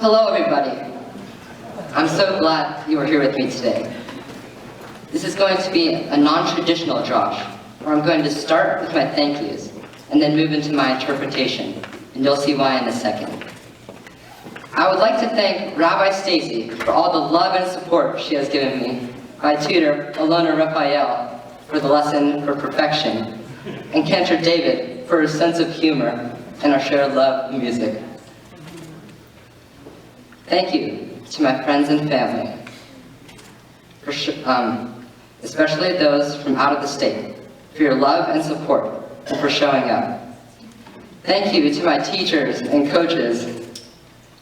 Hello, everybody. I'm so glad you are here with me today. This is going to be a non-traditional Drash, where I'm going to start with my thank yous, and then move into my interpretation, and you'll see why in a second. I would like to thank Rabbi Stacy for all the love and support she has given me, my tutor, Alona Raphael, for the lesson for perfection, and Cantor David for his sense of humor and our shared love of music. Thank you to my friends and family, especially those from out of the state, for your love and support and for showing up. Thank you to my teachers and coaches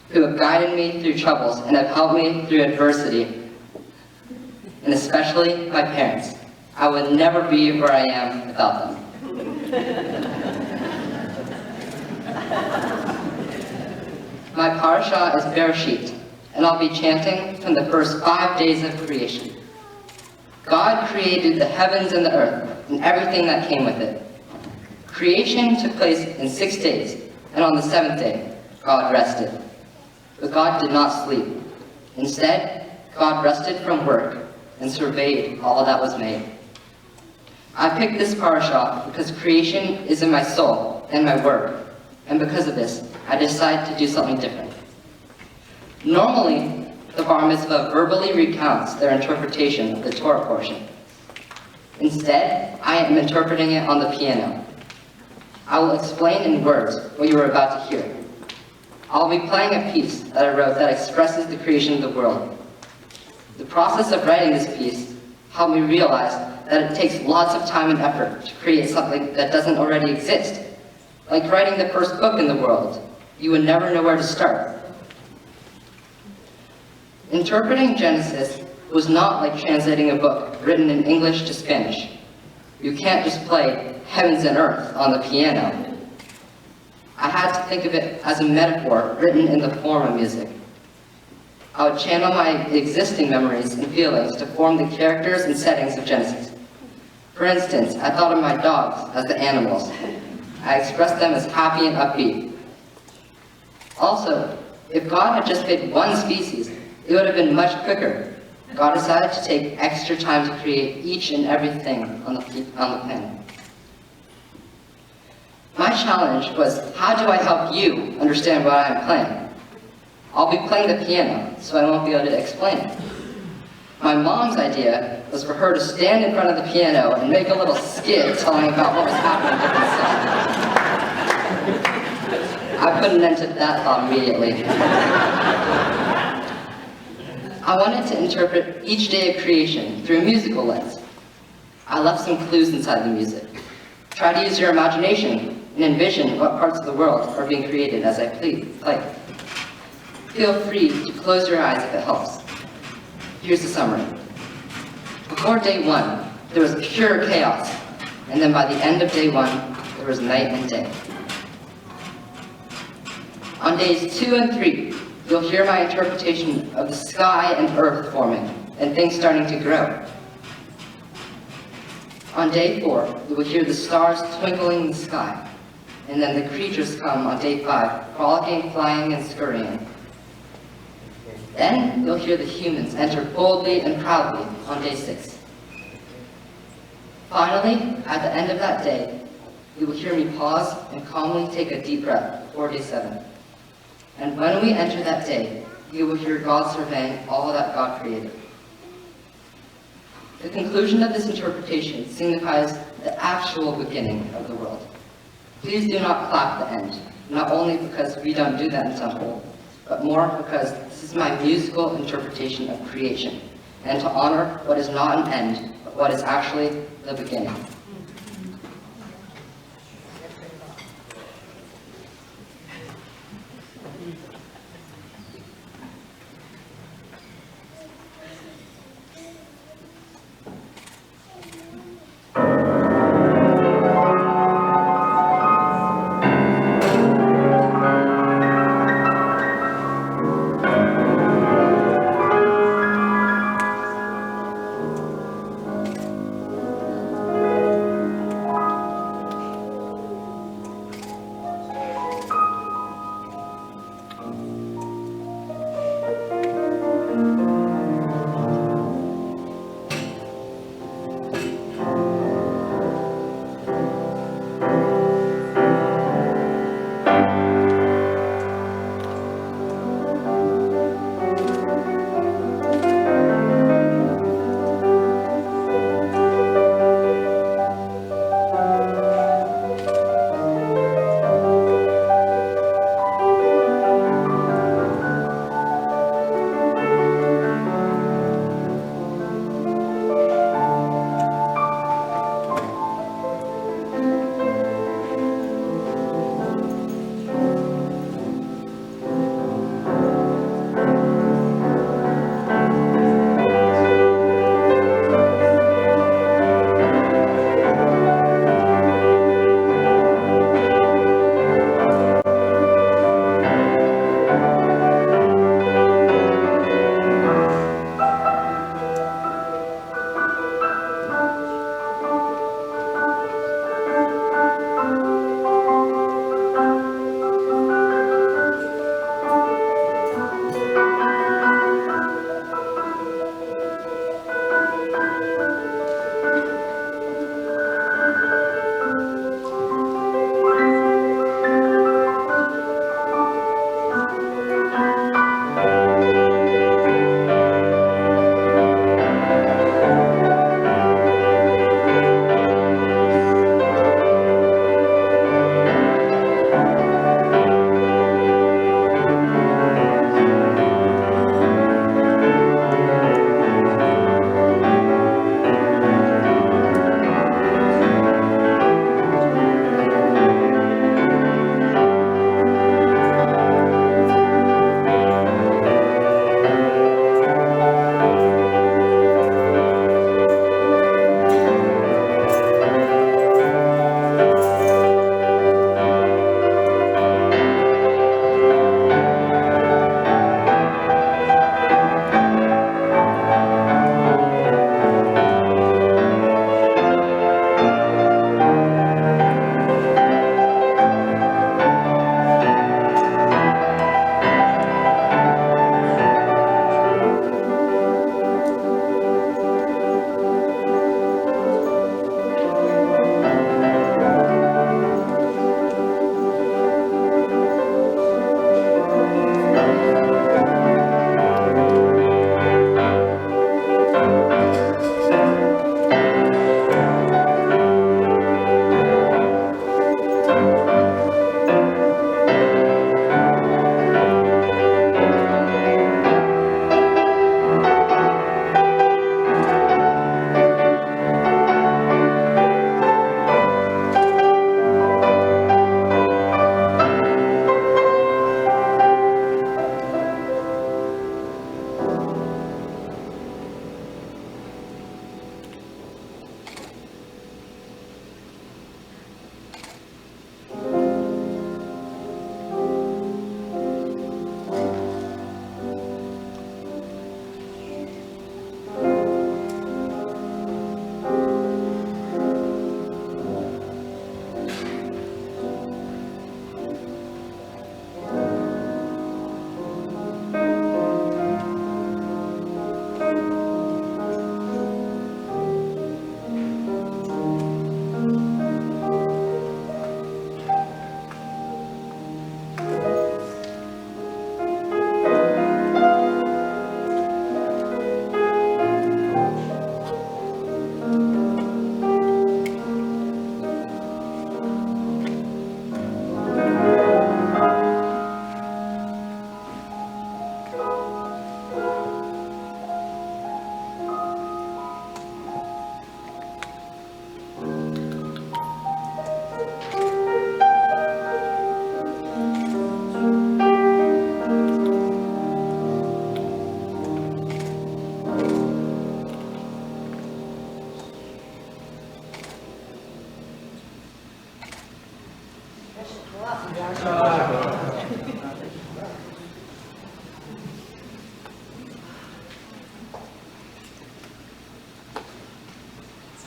who have guided me through troubles and have helped me through adversity, and especially my parents. I would never be where I am without them. My parasha is Bereshit, and I'll be chanting from the first 5 days of creation. God created the heavens and the earth, and everything that came with it. Creation took place in 6 days, and on the 7th day, God rested. But God did not sleep. Instead, God rested from work and surveyed all that was made. I picked this parasha because creation is in my soul and my work, and because of this, I decided to do something different. Normally, the bar mitzvah verbally recounts their interpretation of the Torah portion. Instead, I am interpreting it on the piano. I will explain in words what you are about to hear. I'll be playing a piece that I wrote that expresses the creation of the world. The process of writing this piece helped me realize that it takes lots of time and effort to create something that doesn't already exist. Like writing the first book in the world, you would never know where to start. Interpreting Genesis was not like translating a book written in English to Spanish. You can't just play heavens and earth on the piano. I had to think of it as a metaphor written in the form of music. I would channel my existing memories and feelings to form the characters and settings of Genesis. For instance, I thought of my dogs as the animals. I expressed them as happy and upbeat. Also, if God had just picked one species, it would have been much quicker. God decided to take extra time to create each and everything on the planet. My challenge was, how do I help you understand what I am playing? I'll be playing the piano, so I won't be able to explain it. My mom's idea was for her to stand in front of the piano and make a little skit telling about what was happening in the song. I put an end to that thought immediately. I wanted to interpret each day of creation through a musical lens. I left some clues inside the music. Try to use your imagination and envision what parts of the world are being created as I play. Feel free to close your eyes if it helps. Here's the summary. Before day 1, there was pure chaos, and then by the end of day 1, there was night and day. On days 2 and 3, you'll hear my interpretation of the sky and earth forming, and things starting to grow. On day 4, you will hear the stars twinkling in the sky, and then the creatures come on day 5, frolicking, flying, and scurrying. Then you'll hear the humans enter boldly and proudly on day 6. Finally, at the end of that day, you will hear me pause and calmly take a deep breath before day 7. And when we enter that day, you will hear God surveying all that God created. The conclusion of this interpretation signifies the actual beginning of the world. Please do not clap the end, not only because we don't do that in temple, but more because this is my musical interpretation of creation, and to honor what is not an end, but what is actually the beginning. So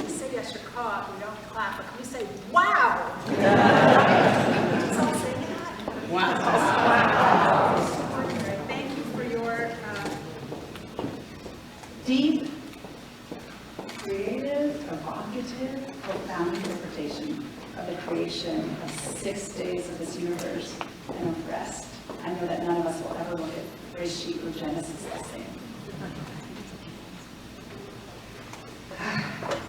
we say yes, you're caught, we don't clap, but can we say, wow? Let's all say that. Wow. Wow. Extraordinary. Thank you for your deep, creative, evocative, profound interpretation of the creation of 6 days of this universe and of rest. I know that none of us will ever look at Bereshit or Genesis